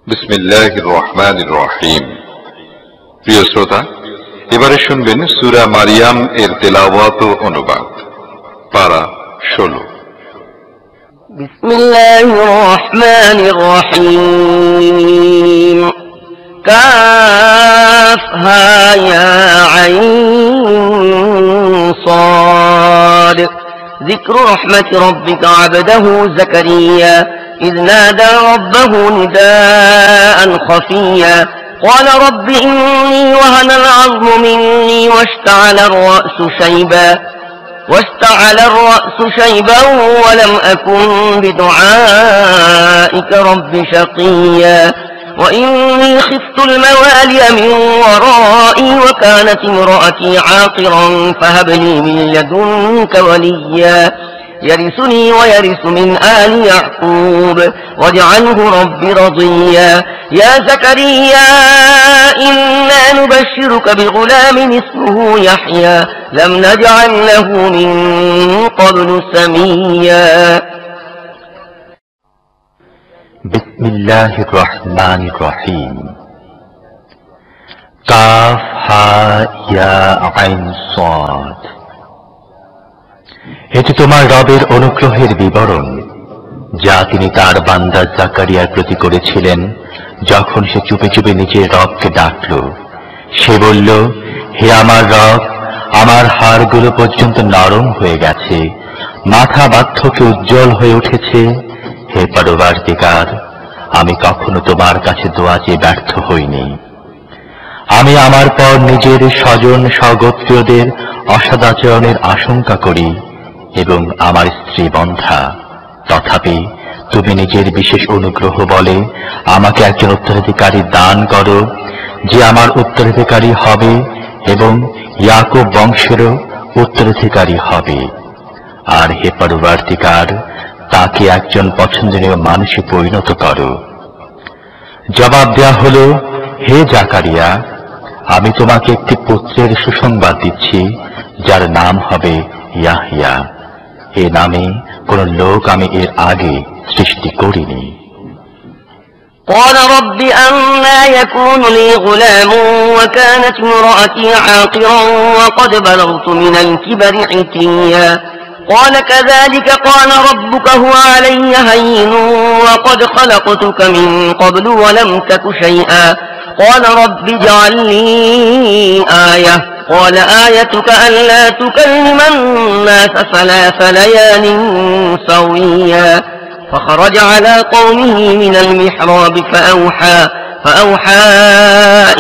বিসমিল্লাহির রহমানির রহিম। প্রিয় শ্রোতা, এবারে শুনবেন সূরা মারিয়াম এর তেলাওয়াত ও অনুবাদ। পারা 16। বিসমিল্লাহির রহমানির রহিম। কাফ হা ইয়া আইন সাদ। যিকরু রাহমাতি রাব্বিকা আবদাহু যাকারিয়া إذ نادى ربه نداء خفيا قال رب إني وهن العظم مني واشتعل الرأس شيبا ولم أكن بدعائك رب شقيا وإني خفت الموالي من ورائي وكانت امرأتي عاقرا فهب لي من لدنك وليا يرثني ويرث من آل يعقوب واجعله رب رضيا يا زكريا إنا نبشرك بغلام اسمه يحيى لم نجعل له من قبل سميا بسم الله الرحمن الرحيم কাফ হা ইয়া আইন সাদ। এটি তোমার রবের অনুগ্রহের বিবরণ, যা তিনি তার বান্দা জাকারিয়ার প্রতি করেছিলেন যখন সে চুপে চুপে নিজের রবকে ডাকল। সে বলল, হে আমার রব, আমার হাড়গুলো পর্যন্ত নরম হয়ে গেছে, মাথা বার্ধক্যে উজ্জ্বল হয়ে উঠেছে। হে পরবর্তীকার, আমি কখনো তোমার কাছে দোয়া চেয়ে ব্যর্থ হইনি। আমি আমার পর নিজের স্বজন স্বগোত্রীয়দের অসদাচরণের আশঙ্কা করি এবং আমার স্ত্রী বন্ধা। তথাপি তুমি নিজের বিশেষ অনুগ্রহ বলে আমাকে একজন উত্তরাধিকারী দান করো, যে আমার উত্তরাধিকারী হবে এবং ইয়াকুব বংশেরও উত্তরাধিকারী হবে। আর হে পরবর্তীকার, তাকে একজন পছন্দনীয় মানুষে পরিণত করো। জবাব দেয়া হল, হে জাকারিয়া, আমি তোমাকে একটি পুত্রের সুসংবাদ দিচ্ছি, যার নাম হবে ইয়াহইয়া। এ নামে কোন লোক আমি এর আগে সৃষ্টি করিনি। قال رب أنى يكون لي غلام وكانت امرأتي عاقرا وقد بلغت من الكبر عتيا قال كذلك قال ربك هو علي هين وقد خلقتك من قبل ولم تك شيئا قال رب اجعل لي آية قال آيتك ألا تكلم الناس 3 ليال سويا فخرج على قومه من المحراب فأوحى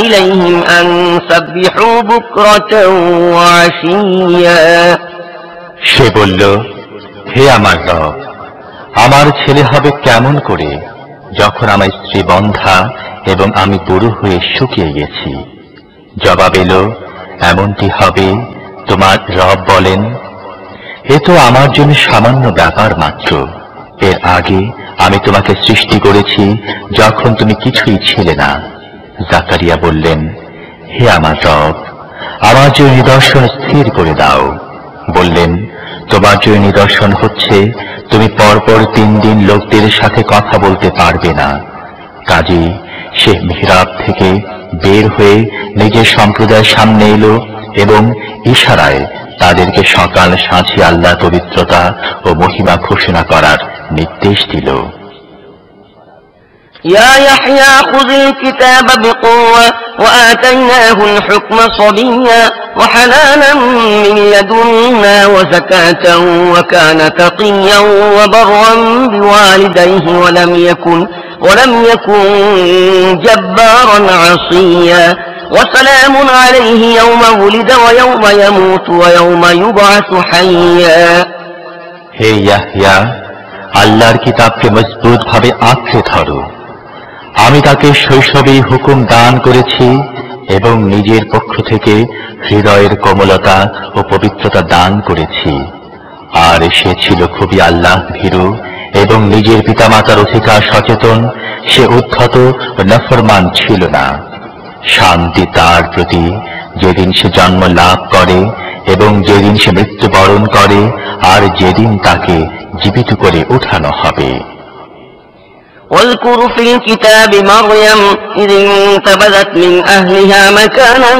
إليهم أن سبحوا بكرة وعشيا সে বলল, হে আমার রব, আমার ছেলে হবে কেমন করে যখন আমার স্ত্রী বন্ধা এবং আমি বুড়ো হয়ে শুকিয়ে গেছি? জবাব এলো, এমনটি হবে, তোমার রব বলেন, এ তো আমার জন্য সামান্য ব্যাপার মাত্র। এর আগে আমি তোমাকে সৃষ্টি করেছি যখন তুমি কিছুই ছিলে না। জাকারিয়া বললেন, হে আমার রব, আমার জন্য নিদর্শন স্থির করে দাও। বললেন, তোমার জন্য নিদর্শন হচ্ছে তুমি পরপর 3 দিন লোকদের সাথে কথা বলতে পারবে না। কাজী সে মিহরাব থেকে বের হয়ে নিজের সম্প্রদায়ের সামনে এলো এবং ইশারায় তাদেরকে সকাল সাঁঝে আল্লাহর পবিত্রতা ও মহিমা ঘোষণা করার নির্দেশ দিল। يا يحيى خذ الكتاب بقوة وآتيناه الحكم صبيا وحنانا من لدنا وزكاة وكان تقيا وبرا بوالديه ولم يكن جبارا عصيا وسلام عليه يوم ولد ويوم يموت ويوم يبعث حيا হে ইয়াহইয়া, আল্লাহর কিতাবকে মজবুত ভাবে আঁকড়ে ধরো। আমি তাকে শৈশবেই হুকুম দান করেছি এবং নিজের পক্ষ থেকে হৃদয়ের কোমলতা ও পবিত্রতা দান করেছি। আর সে ছিল খুবই আল্লাহ ভীরু এবং নিজের পিতামাতার অধিকার সচেতন। সে উদ্ধত ও নাফরমান ছিল না। শান্তি তার প্রতি যেদিন সে জন্ম লাভ করে এবং যেদিন সে মৃত্যুবরণ করে আর যেদিন তাকে জীবিত করে উঠানো হবে। واذكر في الكتاب مريم إذ انتبذت من أهلها مكانا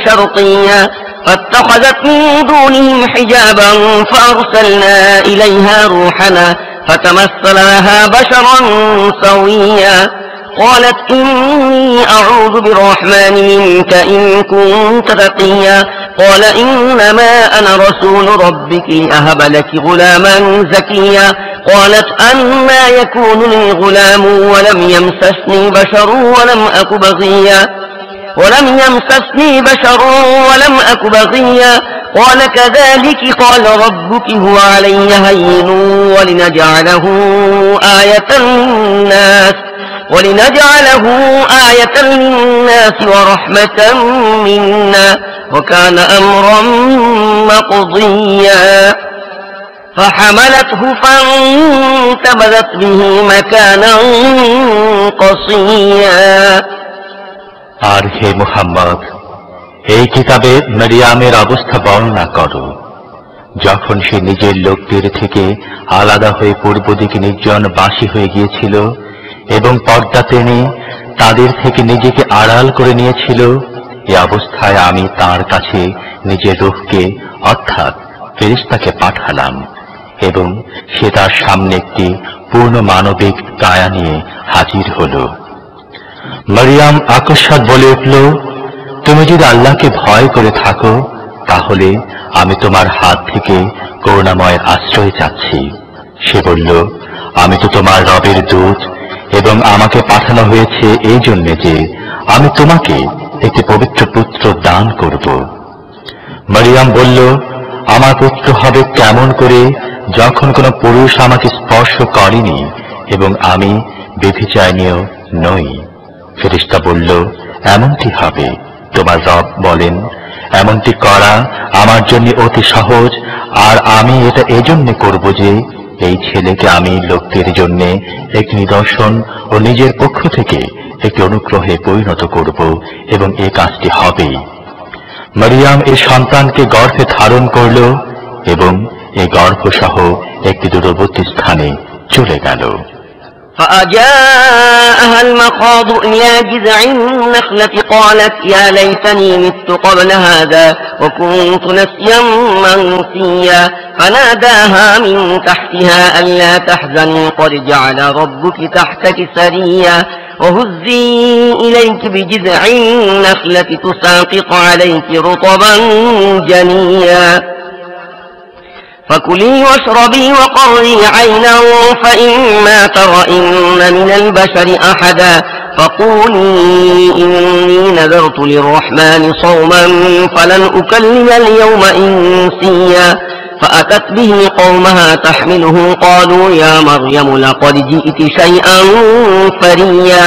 شرقيا فاتخذت من دونهم حجابا فأرسلنا إليها روحنا فتمثل لها بشرا سويا قالت إني أعوذ بالرحمن منك إن كنت تقيا قال إنما أنا رسول ربك لأهب لك غلاما زكيا قالت أنا يكون لي غلام ولم يمسسني بشر ولم أك بغيا قال كذلك قال ربك هو علي هين ولنجعله آية للناس ورحمة منا وكان أمرا مقضيا فحملته فانتبذت به مكانا قصيا আর হে মুহাম্মদ, এই কিতাবে মারিয়ামের অবস্থা বর্ণনা করো, যখন সে নিজের লোকদের থেকে আলাদা হয়ে পূর্ব দিকে নির্জন বাসী হয়ে গিয়েছিল এবং পর্দা টেনে তাদের থেকে নিজেকে আড়াল করে নিয়েছিল। এই অবস্থায় আমি তার কাছে নিজের রূহকে অর্থাৎ ফেরেশতাকে পাঠালাম এবং সে তার সামনে একটি পূর্ণ মানবিক কায়া নিয়ে হাজির হল। মারিয়াম আকস্মাৎ বলে উঠল, তুমি যদি আল্লাহকে ভয় করে থাকো তাহলে আমি তোমার হাত থেকে করুণাময়ের আশ্রয় চাচ্ছি। সে বলল, আমি তো তোমার রবের দূত এবং আমাকে পাঠানো হয়েছে এই জন্যে যে আমি তোমাকে একটি পবিত্র পুত্র দান করব। মারিয়াম বলল, আমার পুত্র হবে কেমন করে যখন কোনো পুরুষ আমাকে স্পর্শ করেনি এবং আমি ব্যভিচারিণীও নই? ফেরেশতা বলল, এমনটি হবে। তোমার রব বলেন, এমনটি করা আমার জন্য অতি সহজ, আর আমি এটা এজন্য করব যে এই ছেলেকে আমি লোকদের জন্য একটি নিদর্শন ও নিজের পক্ষ থেকে একটি অনুগ্রহে পরিণত করব এবং এই কাজটি হবেই। মারিয়াম এই সন্তানকে গর্ভে ধারণ করল এবং এই গর্ভসহ একটি দূরবর্তী স্থানে চলে গেল। فأجاءها المخاض إلى جذع النخلة قالت يا ليتني مت قبل هذا وكنت نسيا منسيا فناداها من تحتها ألا تحزني قد جعل ربك تحتك سريا وهزي إليك بجذع النخلة تساقط عليك رطبا جنيا فكلي واشربي وقري عينا فإما ترين من البشر أحدا فقولي إني نذرت للرحمن صوما فلن أكلم اليوم إنسيا فأتت به قومها تحمله قالوا يا مريم لقد جئت شيئا فريا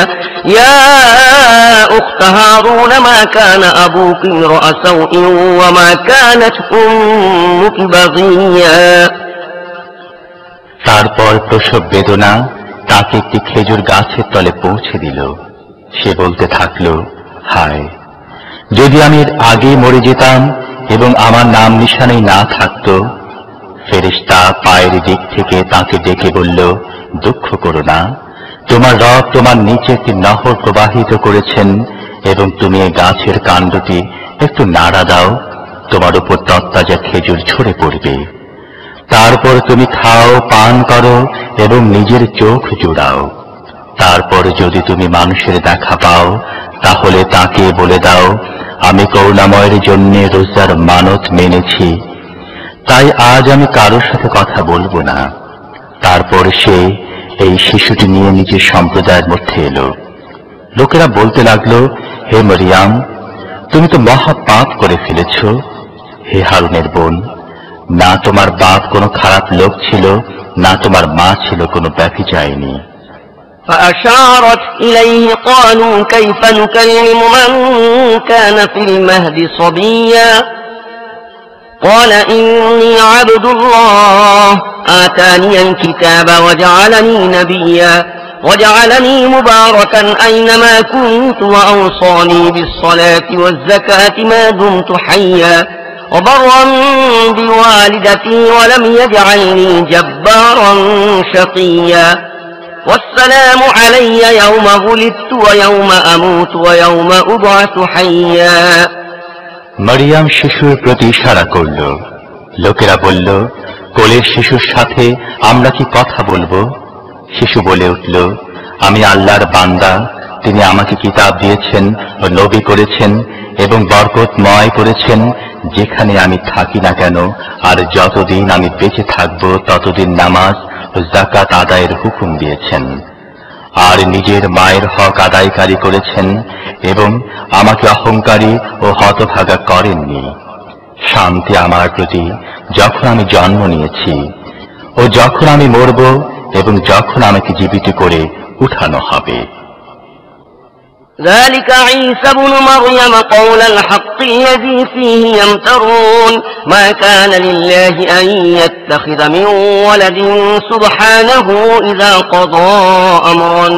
يا أخت هارون ما كان أبوك امرأ سوء وما كانت أمك بغيا তারপর প্রসব বেদনা তাকে একটি খেজুর গাছের তলে পৌঁছে দিল। সে বলতে থাকল, হায়, যদি আমি এর আগে মরে যেতাম এবং আমার নাম নিশানেই না থাকত। ফেরেশতা পায়ের দিক থেকে তাকে ডেকে বলল, দুঃখ করো না, তোমার রব তোমার নিচে একটি নহর প্রবাহিত করেছেন এবং তুমি এই গাছের কাণ্ডটি একটু নাড়া দাও, তোমার উপর তত্তাজা খেজুর ঝরে পড়বে। তারপর তুমি খাও, পান করো এবং নিজের চোখ জুড়াও। তারপর যদি তুমি মানুষের দেখা পাও তাহলে তাকে বলে দাও, আমি করুণাময়ের জন্য রোজার মানত মেনেছি, তাই আজ আমি কারোর সাথে কথা বলবো না। তারপর সে এই শিশুটি নিয়ে নিজের সম্প্রদায়ের মধ্যে এলো। লোকেরা বলতে লাগলো, হে মারিয়াম, তুমি তো মহা পাপ করে ফেলেছ। হে হারুনের বোন, না তোমার বাপ কোনো খারাপ লোক ছিল, না তোমার মা ছিল কোনো ব্যভিচারিণী। فأشارت إليه قالوا كيف نكلم من كان في المهد صبيا قال إني عبد الله آتاني الكتاب وجعلني نبيا وجعلني مباركا أينما كنت وأوصاني بالصلاة والزكاة ما دمت حيا وبرا بوالدتي ولم يجعلني جبارا شقيا والسلام علي يوم ولدت ويوم أموت ويوم أبعث حيا। মারিয়াম শিশুর প্রতি ইশারা করল। লোকেরা বলল, কোলের শিশুর সাথে আমরা কি কথা বলবো? শিশু বলে উঠল, আমি আল্লাহর বান্দা, তিনি আমাকে কিতাব দিয়েছেন ও নবী করেছেন এবং বরকতময় করেছেন। যেখানে আমি থাকি না কেন আর যতদিন আমি বেঁচে থাকব ততদিন নামাজ ও যাকাত আদায়ের হুকুম দিয়েছেন, আর নিজের মায়ের হক আদায়কারী করেছেন এবং আমাকে অহংকারী ও হতভাগা করেননি। শান্তি আমার প্রতি যখন আমি জন্ম নিয়েছি ও যখন আমি মরব এবং যখন আমাকে জীবিত করে উঠানো হবে। ذلك عيسى ابن مريم قول الحق الذي فيه يمترون ما كان لله أن يتخذ من ولد سبحانه إذا قضى أمرا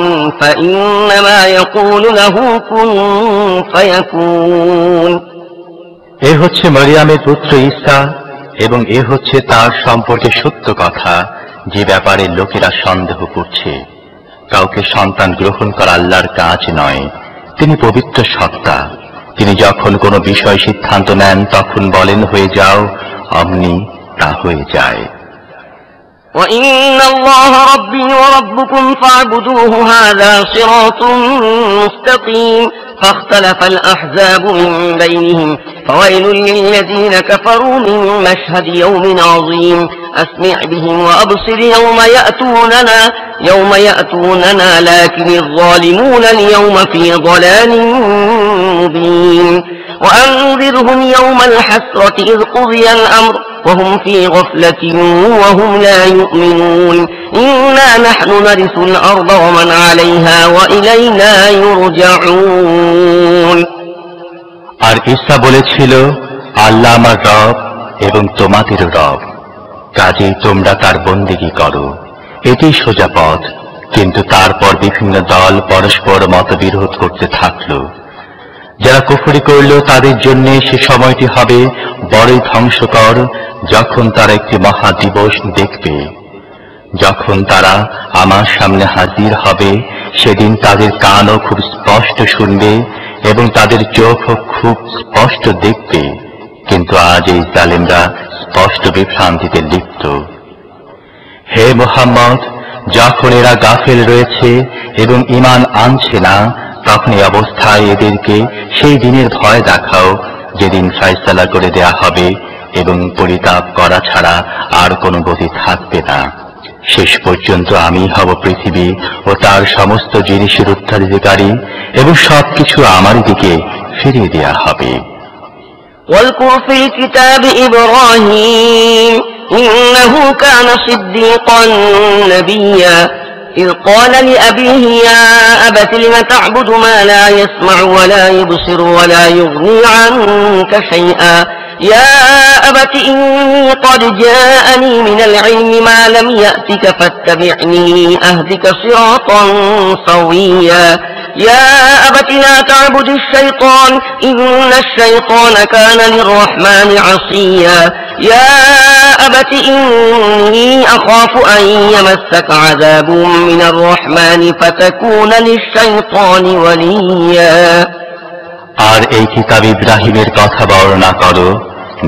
فإنما يقول له كن فيكون। এ হচ্ছে মরিয়মের পুত্র ঈসা এবং এ হচ্ছে তার সম্পর্কে সত্য কথা, যে ব্যাপারে লোকেরা সন্দেহ করছে। কাউকে সন্তান গ্রহণ করা আল্লাহর কাজ নয়, তিনি পবিত্র সত্তা। তিনি যখন কোনো বিষয় সিদ্ধান্ত নেন তখন বলেন হয়ে যাও, অমনি তা হয়ে যায়। وَإِنَّ اللَّهَ رَبِّي وَرَبُّكُمْ فَاعْبُدُوهُ هَذَا صِرَاطٌ مُسْتَقِيمٌ فَاخْتَلَفَ الْأَحْزَابُ مِنْ بَيْنِهِمْ فَوَيْلٌ لِلَّذِينَ كَفَرُوا مِنْ مَشْهَدِ يَوْمٍ عَظِيمٍ أَسْمِعْ بِهِمْ وَأَبْصِرْ يَوْمَ يَأْتُونَنَا لَكِنِ الظَّالِمُونَ الْيَوْمَ فِي ضَلَالٍ مُبِينٍ وأنذرهم يوم الحسرة إذ قضي الأمر وهم في غفلة وهم لا يؤمنون إنا نحن نرث الأرض ومن عليها وإلينا يرجعون। আর ঈসা বলেছিল, আল্লাহ আমার রব এবং তোমাদের রব, কাজেই তোমরা তার বন্দেগী করো, এটি সোজা পথ। কিন্তু তারপর বিভিন্ন দল পরস্পর মতবিরোধ করতে থাকলো। যারা কুফরি করল তাদের জন্য সে সময়টি হবে বড়ই ধ্বংসকর, যখন তারা একটি মহা দিবস দেখবে। যখন তারা আমার সামনে হাজির হবে সেদিন তাদের কানও খুব স্পষ্ট শুনবে এবং তাদের চোখও খুব স্পষ্ট দেখবে, কিন্তু আজ এই জালেমরা স্পষ্ট বিভ্রান্তিতে লিপ্ত। হে মুহাম্মদ, যখন এরা গাফেল রয়েছে এবং ঈমান আনছে না, তখন এই অবস্থায় এদেরকে সেই দিনের ভয় দেখাও যেদিন ফয়সালা করে দেয়া হবে এবং পরিতাপ করা ছাড়া আর কোনো গতি থাকবে না। শেষ পর্যন্ত আমি হব পৃথিবী ও তার সমস্ত জিনিসের উত্তরাধিকারী এবং সবকিছু আমার দিকে ফিরিয়ে দেয়া হবে। واذكر في الكتاب إبراهيم إنه كان صديقا نبيا إذ قال لأبيه يا أبت لم تعبد ما لا يسمع ولا يبصر ولا يغني عنك شيئا يا أبت إني قد جاءني من العلم ما لم يأتك فاتبعني أهدك صراطا سويا يا أبت لا تعبد الشيطان إن الشيطان كان للرحمن عصيا يا أبت إني أخاف أن يمسك عذاب من الرحمن فتكون للشيطان وليا। আর এই কিতাব ইব্রাহিমের কথা বর্ণনা করো,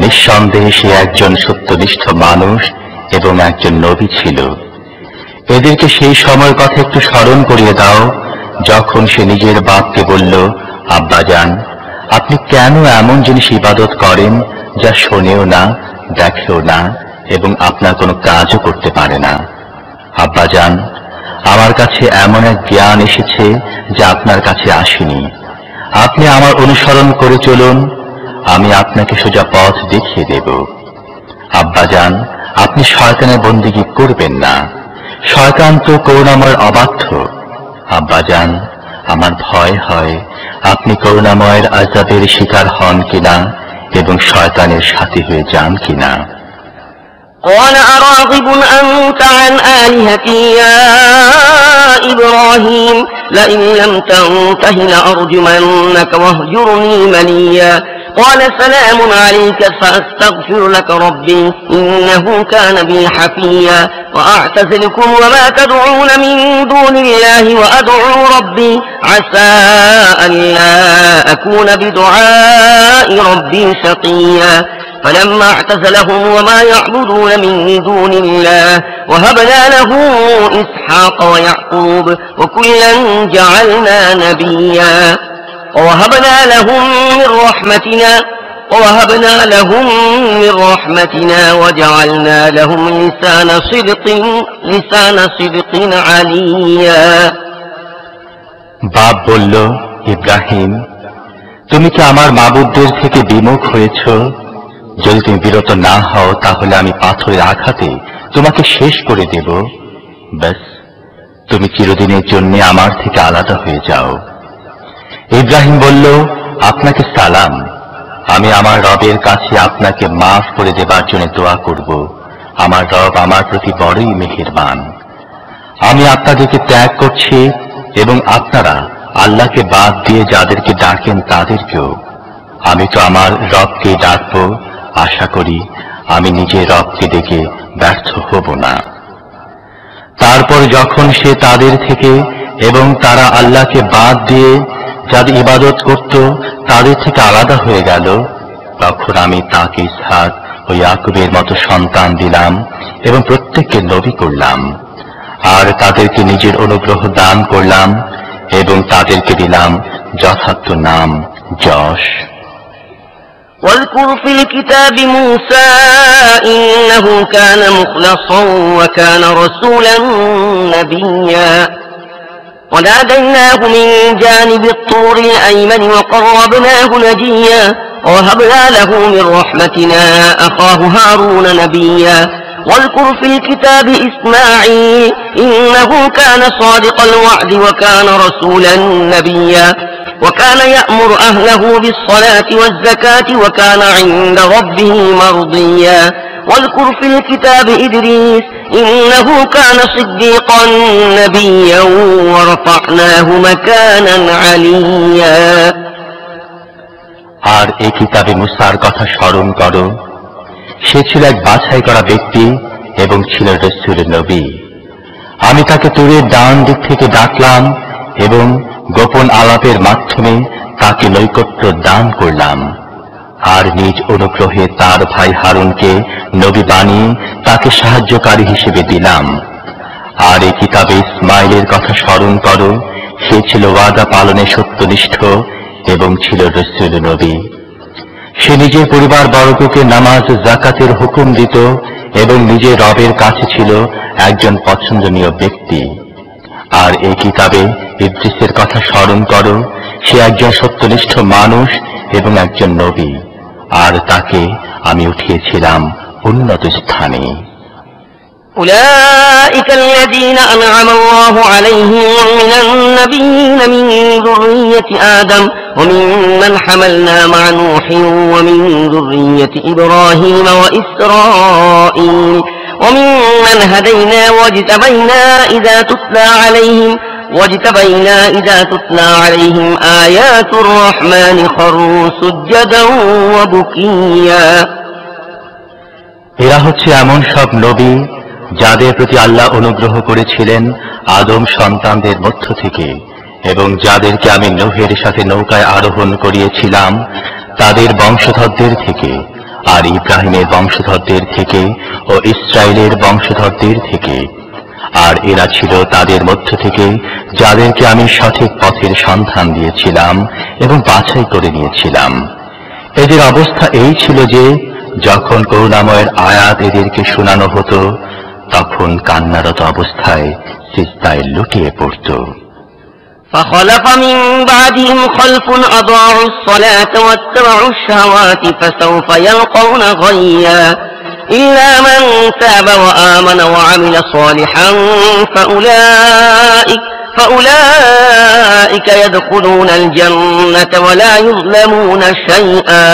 নিঃসন্দেহে সে একজন সত্যনিষ্ঠ মানুষ এবং একজন নবী ছিল। এদেরকে সেই সময়ের কথা একটু স্মরণ করিয়ে দাও যখন সে নিজের বাপকে বলল, আব্বাজান, আপনি কেন এমন জিনিস ইবাদত করেন যা শোনেও না, দেখেও না এবং আপনার কোনো কাজও করতে পারে না? আব্বাজান, আমার কাছে এমন এক জ্ঞান এসেছে যা আপনার কাছে আসেনি। আপনি আমার অনুসরণ করে চলুন, আমি আপনাকে সোজা পথ দেখিয়ে দেব। আব্বাজান, আপনি শয়তানের বন্দেগী করবেন না, শয়তান তো করুণাময়ের অবাধ্য। আব্বাজান, আমার ভয় হয় আপনি করুণাময়ের আযাবের শিকার হন কিনা এবং শয়তানের সাথী হয়ে যান কিনা। قال أراغب أنت عن آلهتي يا إبراهيم لئن لم تنته لأرجمنك واهجرني مليا قال سلام عليك سأستغفر لك ربي إنه كان بي حفيا وأعتزلكم وما تدعون من دون الله وأدعو ربي عسى ألا أكون بدعاء ربي شقيا فلما اعتزلهم وما يعبدون من دون الله وهبنا له إسحاق ويعقوب وكلا جعلنا نبيا ووهبنا لهم من رحمتنا وجعلنا لهم لسان صدق عليا বাপ বলল, ইব্রাহিম, তুমি কি আমার মাবুদদের থেকে বিমুখ হয়েছ? যদি তুমি বিরত না হও তাহলে আমি পাথরের আঘাতে তোমাকে শেষ করে দেব। ব্যাস, তুমি চিরদিনের জন্য আমার থেকে আলাদা হয়ে যাও। ইব্রাহিম বলল, আপনাকে সালাম। আমি আমার রবের কাছে আপনাকে মাফ করে দেবার জন্য দোয়া করব। আমার রব আমার প্রতি বড়ই মেহেরবান। আমি আপনাদেরকে ত্যাগ করছি এবং আপনারা আল্লাহকে বাদ দিয়ে যাদেরকে ডাকেন তাদেরকেও। আমি তো আমার রবকে ডাকব, আশা করি আমি নিজে রবকে ডেকে ব্যর্থ হব না। তারপর যখন সে তাদের থেকে এবং তারা আল্লাহকে বাদ দিয়ে যাদের ইবাদত করত তাদের থেকে আলাদা হয়ে গেল, তখন আমি তাকে ইসহাক ও ইয়াকুবের মতো সন্তান দিলাম এবং প্রত্যেককে নবী করলাম, আর তাদেরকে নিজের অনুগ্রহ দান করলাম এবং তাদেরকে দিলাম যথার্থ নাম যশ। واذكر في الكتاب موسى إنه كان مخلصا وكان رسولا نبيا وناديناه من جانب الطور الأيمن وقربناه نجيا ووهبنا له من رحمتنا أخاه هارون نبيا واذكر في الكتاب إسماعيل إنه كان صادق الوعد وكان رسولا نبيا وكان يأمر أهله بالصلاة والزكاة وكان عند ربه مرضيا واذكر في الكتاب إدريس إنه كان صديقا نبيا ورفعناه مكانا عليا আর এই কিতাবে মুসার কথা স্মরণ করো। সে ছিল এক বাছাই করা ব্যক্তি এবং ছিল রাসূল নবী। আমি তাকে তুরের ডান দিক থেকে ডাকলাম এবং গোপন আলাপের মাধ্যমে তাকে নৈকট্য দান করলাম, আর নিজ অনুগ্রহে তার ভাই হারুনকে নবী বানিয়ে তাকে সাহায্যকারী হিসেবে দিলাম। আর এই কিতাবে ইসমাইলের কথা স্মরণ করো। সে ছিল ওয়াদা পালনে সত্যনিষ্ঠ এবং ছিল রাসূল নবী। সে নিজের পরিবার বর্গকে নামাজ যাকাতের হুকুম দিত এবং নিজের রবের কাছে ছিল একজন পছন্দনীয় ব্যক্তি। আর এই কিতাবে ইদ্রিসের কথা স্মরণ করো। সে একজন সত্যনিষ্ঠ মানুষ এবং একজন নবী, আর তাকে আমি উঠিয়েছিলাম উন্নত স্থানে। أولئك الذين أنعم الله عليهم من النبيين من ذرية آدم وممن حملنا مع نوح ومن ذرية إبراهيم وإسرائيل وممن هدينا واجتبينا إذا تتلى عليهم آيات الرحمن خروا سجدا وبكيا এরা হচ্ছে এমন সব নবী যাদের প্রতি আল্লাহ অনুগ্রহ করেছিলেন আদম সন্তানদের মধ্য থেকে, এবং যাদেরকে আমি নূহের সাথে নৌকায় আরোহণ করিয়েছিলাম তাদের বংশধরদের থেকে, আর ইব্রাহিমের বংশধরদের থেকে ও ইসরায়েলের বংশধরদের থেকে। আর এরা ছিল তাদের মধ্য থেকে যাদেরকে আমি সঠিক পথের সন্ধান দিয়েছিলাম এবং বাছাই করে নিয়েছিলাম। এদের অবস্থা এই ছিল যে যখন করুণাময়ের আয়াত এদেরকে শোনানো হতো তখন কান্নারত অবস্থায় সিজদায় লুটিয়ে পড়ত। فخلف من بعدهم خلف أضاعوا الصلاة واتبعوا الشهوات فسوف يلقون غيا إلا من تاب وآمن وعمل صالحا فأولئك يدخلون الجنة ولا يظلمون شيئا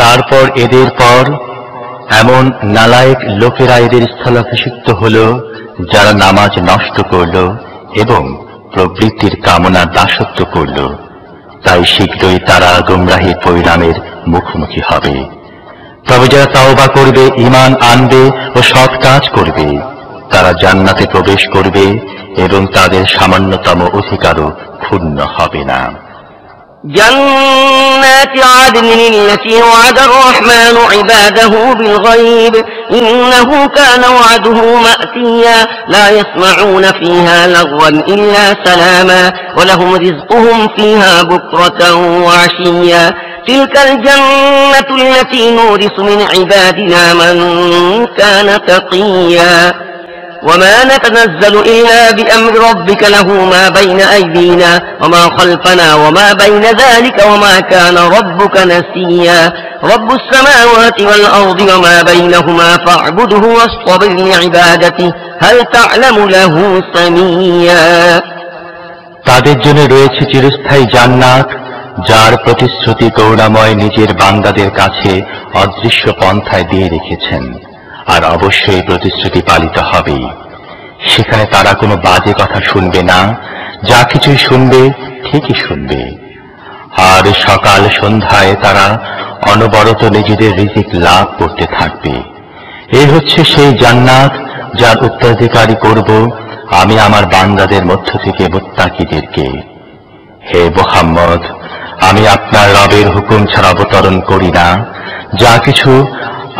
তারপর এদের পর এমন নালায়েক লোকেরা এদের স্থলাভিষিক্ত হল যারা নামাজ নষ্ট করল এবং প্রবৃত্তির কামনা দাসত্ব করল। তাই শীঘ্রই তারা গুমরাহী পরিণামের মুখোমুখি হবে। তবে যারা তাওবা করবে, ঈমান আনবে ও সৎ কাজ করবে, তারা জান্নাতে প্রবেশ করবে এবং তাদের সামান্যতম অধিকারও ক্ষুণ্ণ হবে না। جنات عدن التي وعد الرحمن عباده بالغيب إنه كان وعده مأتيا لا يسمعون فيها لغوا إلا سلاما ولهم رزقهم فيها بكرة وعشيا تلك الجنة التي نورث من عبادنا من كان تقيا وما نتنزل إلا بأمر ربك له ما بين أيدينا وما خلفنا وما بين ذلك وما كان ربك نسيا رب السماوات والأرض وما بينهما فاعبده واصطبر لعبادته هل تعلم له سميا তাদের জন্য রয়েছে চিরস্থায়ী জান্নাত, যার প্রতিশ্রুতি করুণাময় নিজের বান্দাদের কাছে অদৃশ্য পন্থায় দিয়ে রেখেছেন। আর অবশ্যই প্রতিশ্রুতি পালিত হবেই। সেখানে তারা কোনো বাজে কথা শুনবে না, যা কিছুই শুনবে ঠিকই শুনবে। আর সকাল সন্ধ্যায় তারা অনবরত নিজেদের রিজিক লাভ করতে থাকবে। এই হচ্ছে সেই জান্নাত যার উত্তরাধিকারী করব আমি আমার বান্দাদের মধ্য থেকে মুত্তাকিদেরকে। হে মুহাম্মদ, আমি আপনার রবের হুকুম ছাড়া অবতরণ করি না। যা কিছু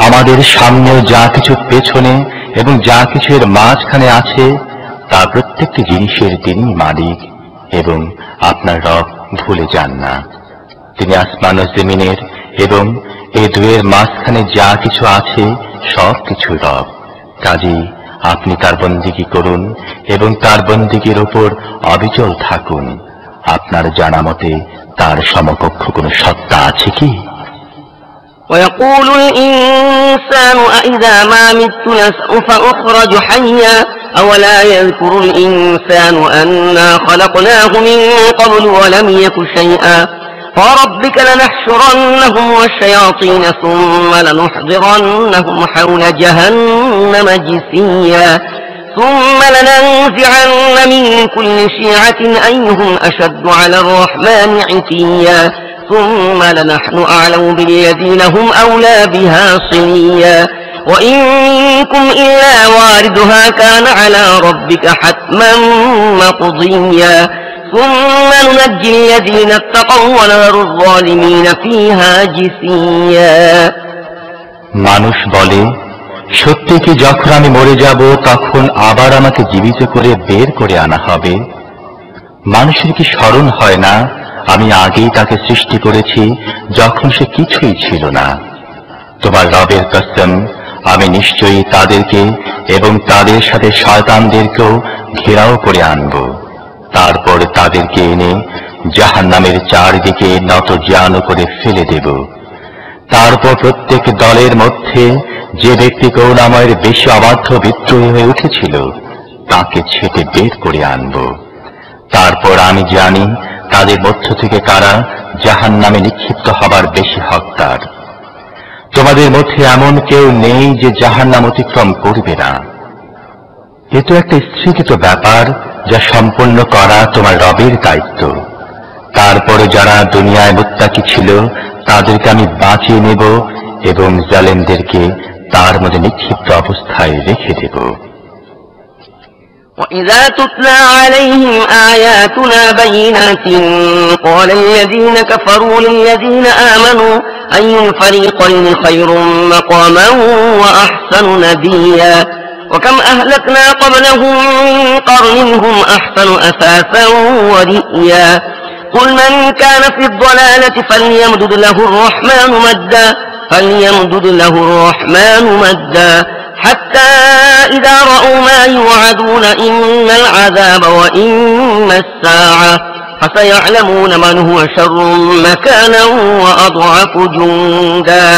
আমাদের সামনে, যা কিছু পেছনে এবং যা কিছু এর মাঝখানে আছে, তা প্রত্যেকটি জিনিসের তিনি মালিক এবং আপনার রব ভুলে যান না। তিনি আসমান ও জমিনের এবং এই দুয়ের মাঝখানে যা কিছু আছে সব কিছু রব। কাজেই আপনি তার বন্দিগি করুন এবং তার বন্দিগির উপর অবিচল থাকুন। আপনার জানা মতে তার সমকক্ষ কোনো সত্তা আছে কি? ويقول الإنسان أإذا ما مت لسوف أخرج حيا أولا يذكر الإنسان أنا خلقناه من قبل ولم يك شيئا وربك لنحشرنهم والشياطين ثم لنحضرنهم حول جهنم جثيا ثم لننزعن من كل شيعة أيهم أشد على الرحمن عتيا ثم لنحن أعلم بالذين هم أولى بها صليا وإن منكم إلا واردها كان على ربك حتما مقضيا ثم ننجي الذين اتقوا ونذر الظالمين فيها جثيا মানুষ বলে, সত্যি কি যখন আমি মরে যাব তখন আবার আমাকে জীবিত করে বের করে আনা হবে? মানুষের কি স্মরণ হয় না আমি আগেই তাকে সৃষ্টি করেছি যখন সে কিছুই ছিল না? তোমার রবের কসম, আমি নিশ্চয়ই তাদেরকে এবং তাদের সাথে শয়তানদেরকেও ঘেরাও করে আনব। তারপর তাদেরকে এনে জাহান্নামের চারদিকে নত জ্ঞান করে ফেলে দেব। তারপর প্রত্যেক দলের মধ্যে যে ব্যক্তি করুণাময়ের বেশি অবাধ্য বিদ্রোহী হয়ে উঠেছিল তাকে ছেঁটে বের করে আনব। তারপর আমি জানি তাদের মধ্য থেকে কারা জাহান্নামে নিক্ষিপ্ত হবার বেশি হকদার। তোমাদের মধ্যে এমন কেউ নেই যে জাহান্নাম অতিক্রম করবে না। এ তো একটা স্থিতিত ব্যাপার যা সম্পন্ন করা তোমার রবের দায়িত্ব। তারপরে যারা দুনিয়ায় মুত্তাকি ছিল তাদেরকে আমি বাঁচিয়ে নেব এবং জালেমদেরকে তার মধ্যে নিক্ষিপ্ত অবস্থায় রেখে দেব। وإذا تتلى عليهم آياتنا بينات قال الذين كفروا للذين آمنوا أي الفريقين خير مقاما وأحسن نديا وكم أهلكنا قبلهم من قرن هم أحسن أثاثا ورئيا قل من كان في الضلالة فليمدد له الرحمن مدا حتى إذا رأوا ما يوعدون إما العذاب وإما الساعة فسيعلمون من هو شر مكانا وأضعف جندا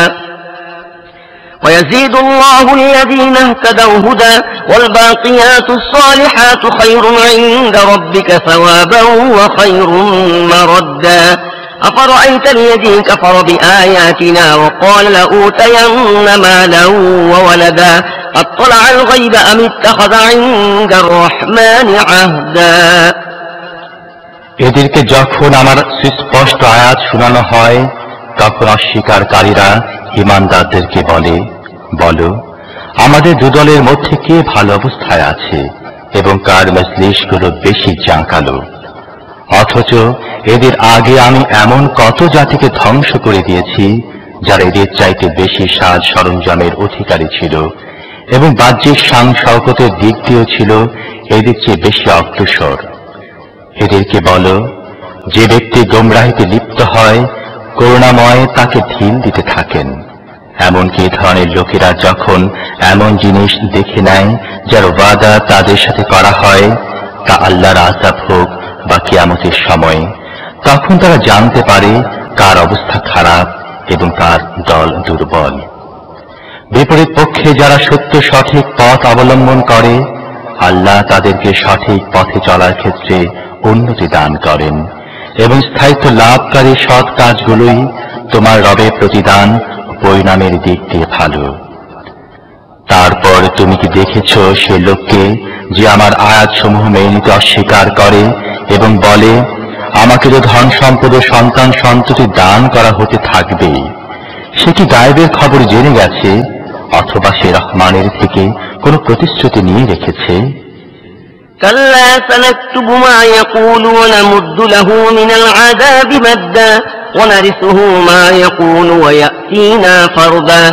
ويزيد الله الذين اهتدوا هدى والباقيات الصالحات خير عند ربك ثوابا وخير مردا أفرأيت الذي كفر بآياتنا وقال لأوتين مالا وولدا أطلع الغيب أم اتخذ عند الرحمن عهدا এদেরকে যখন আমার সুস্পষ্ট আয়াত শোনানো হয় তখন অস্বীকারীরা ঈমানদারদেরকে বলে, বলো আমাদের দুদলের মধ্যে কে ভালো অবস্থায় আছে এবং কার মজলিসগুলো বেশি জাঁকালো। অথচ এদের আগে আমি এমন কত জাতিকে ধ্বংস করে দিয়েছি যারা এদের চাইতে বেশি সাজ সরঞ্জামের অধিকারী ছিল এবং বাহ্যিক শান শওকতের দিক দিয়েও ছিল এদের চেয়ে বেশি অগ্রসর। এদেরকে বলো, যে ব্যক্তি গোমরাহিতে লিপ্ত হয় করুণাময় তাকে ঢিল দিতে থাকেন। এমনকি এই ধরনের লোকেরা যখন এমন জিনিস দেখে নেয় যার ওয়াদা তাদের সাথে করা হয়, তা আল্লাহর আযাব হোক বা কিয়ামতের সময়, তখন তারা জানতে পারে কার অবস্থা খারাপ এবং কার দল দুর্বল। বিপরীত পক্ষে যারা সত্য সঠিক পথ অবলম্বন করে আল্লাহ তাদেরকে সঠিক পথে চলার ক্ষেত্রে উন্নতি দান করেন এবং স্থায়িত্ব লাভকারী সৎ কাজগুলোই তোমার রবের প্রতিদান পরিণামের দিক দিয়ে ভালো। তারপর তুমি কি দেখেছ সে লোককে যে আমার আয়াতসমূহ মেনে নিতে অস্বীকার করে এবং বলে, আমাকে যে ধন সম্পদ ও সন্তান সন্ততি দান করা হতে থাকবে, সে কি গায়েবের খবর জেনে গেছে অথবা সে রহমানের থেকে কোনো প্রতিশ্রুতি নিয়ে রেখেছে? كلا سنكتب ما يقول ونمد له من العذاب مدا ونرثه ما يقول ويأتينا فردا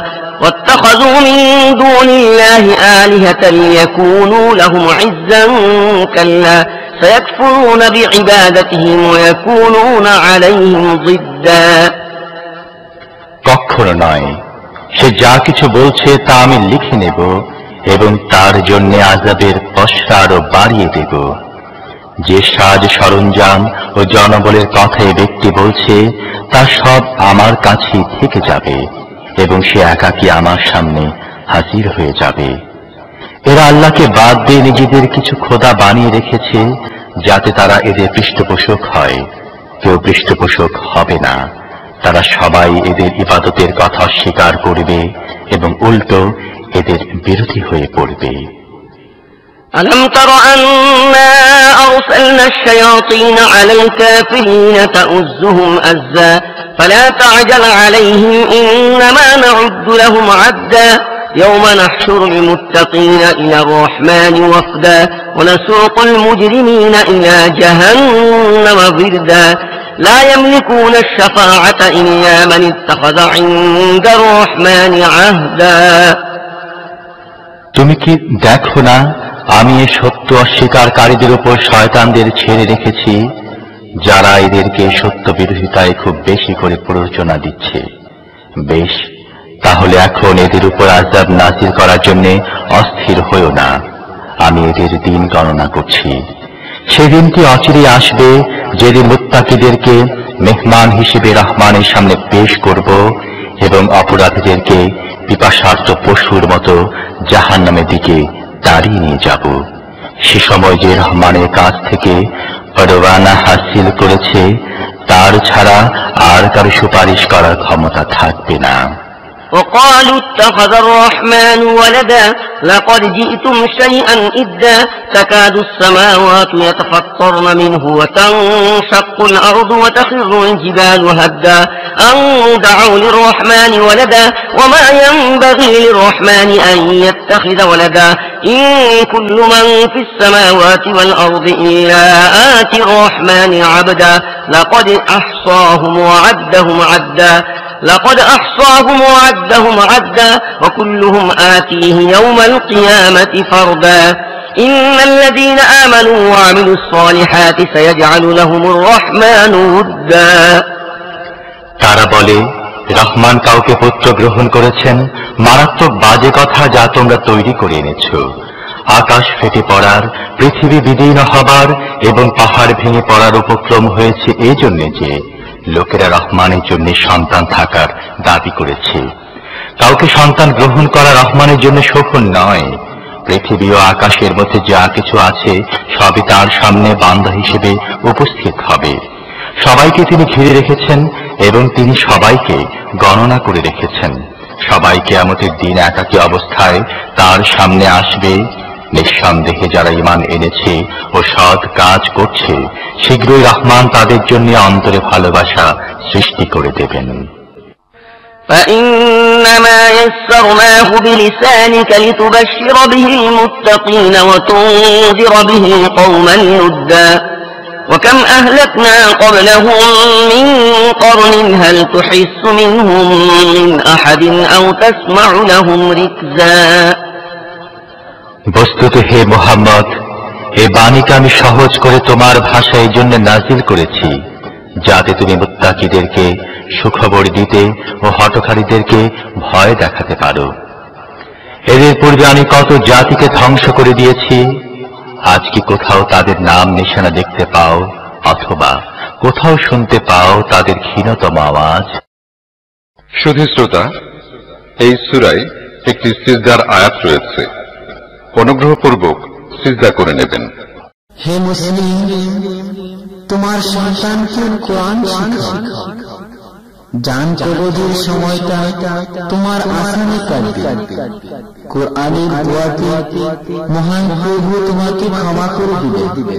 واتخذوا من دون الله آلهة ليكونوا لهم عزا كلا سيكفرون بعبادتهم ويكونون عليهم ضدا। কখনো নয়, সে যা কিছু বলছে তা আমি লিখে নেব এবং তার জন্য আযাবের পসরা আরো বাড়িয়ে দেব। যে সাজ সরঞ্জাম ও জনবলের কথা এ ব্যক্তি বলছে তা সব আমার কাছেই থেকে যাবে এবং সে একাকী আমার সামনে হাজির হয়ে যাবে। এরা আল্লাহকে বাদ দিয়ে নিজেদের কিছু খোদা বানিয়ে রেখেছে যাতে তারা এদের পৃষ্ঠপোষক হয়। কেউ পৃষ্ঠপোষক হবে না। তারা সবাই এদের ইবাদতের কথা স্বীকার করবে এবং উল্টো এদের বিরোধী হয়ে পড়বে। ألم تر أنا أرسلنا الشياطين على الكافرين تؤزهم أزا فلا تعجل عليهم إنما نعد لهم عدا يوم نحشر المتقين إلى الرحمن وفدا ونسوق المجرمين إلى جهنم وردا لا يملكون الشفاعة إلا من اتخذ عند الرحمن عهدا। তুমি কি দেখো না আমি এই সত্য অস্বীকারীদের উপর শয়তানদের ছেড়ে রেখেছি যারা এদেরকে সত্য বিরোধিতায় খুব বেশি করে প্ররোচনা দিচ্ছে। বেশ, তাহলে এখন এদের উপর আযাব নাযিল করার জন্য অস্থির হইও না। আমি এদের দিন গণনা করছি। সেদিনটি অচিরেই আসবে যেদিন মুত্তাকিদেরকে মেহমান হিসেবে রহমানের সামনে পেশ করব এবং অপরাধীদেরকে পিপাসার্ত পশুর মতো জাহান্নামের দিকে তাড়িয়ে নিয়ে যাব। সে সময় যে রহমানের কাছ থেকে পরওয়ানা হাসিল করেছে তার ছাড়া আর কারো সুপারিশ করার ক্ষমতা থাকবে না। وقالوا اتخذ الرحمن ولدا لقد جئتم شيئا إدا تكاد السماوات يتفطرن منه وتنشق الأرض وتخر الجبال هدا أن دعوا للرحمن ولدا وما ينبغي للرحمن أن يتخذ ولدا إن كل من في السماوات والأرض إلا آتي الرحمن عبدا لقد أحصاهم وعدهم عدا لقد أحصاهم وعدهم عدا وكلهم آتيه يوم القيامة فردا إن الذين آمنوا وعملوا الصالحات سيجعل لهم الرحمن ودا। তারা বলে, রহমান কাউকে পুত্র গ্রহণ করেছেন। মারাত্মক বাজে কথা যা তোমরা তৈরি করে এনেছো। আকাশ ফেটে পড়ার, পৃথিবী বিদীর্ণ হবার এবং পাহাড় ভেঙে পড়ার উপক্রম হয়েছে এই জন্য যে লোকেরা রহমানের জন্য সন্তান থাকার দাবি করেছে। কাউকে সন্তান গ্রহণ করা রহমানের জন্য শোভন নয়। পৃথিবী ও আকাশের মধ্যে যা কিছু আছে সবই তার সামনে বান্দা হিসেবে উপস্থিত হবে। সবাইকে তিনি ঘিরে রেখেছেন এবং তিনি সবাইকে গণনা করে রেখেছেন। সবাই কিয়ামতের দিন একাকী অবস্থায় তার সামনে আসবে নিঃসন্দেহে যারা ঈমান এনেছে ও সৎ কাজ করছে শীঘ্রই রহমান তাদের জন্য অন্তরে ভালোবাসা সৃষ্টি করে দেবেন। فإنما يسرناه بلسانك لتبشر به المتقين وتنذر به قوما لدا وكم أهلكنا قبلهم من قرن هل تحس منهم من أحد أو تسمع لهم ركزا। বস্তুত হে মুহাম্মদ, এই বাণীকে আমি সহজ করে তোমার ভাষায় এই জন্য নাজিল করেছি যাতে তুমি মুত্তাকিদেরকে সুখবর দিতে ও হঠকারীদেরকে ভয় দেখাতে পারো। এদের পূর্বে আমি কত জাতিকে ধ্বংস করে দিয়েছি, আজ কি কোথাও তাদের নাম নিশানা দেখতে পাও অথবা কোথাও শুনতে পাও তাদের ক্ষীণতম আওয়াজ? শুধু শ্রোতা, এই সূরায় একটি সিজদার আয়াত রয়েছে, অনুগ্রহপূর্বক সিজদা করে নেবেন। হে মুসলিম, তোমার সন্তানকে কোরআন শিখাও, জান কবজের সময়টা তোমার আসানে কাটবে। কোরআনের দোয়াতে মহান প্রভু তোমাকে ক্ষমা করে দিবে।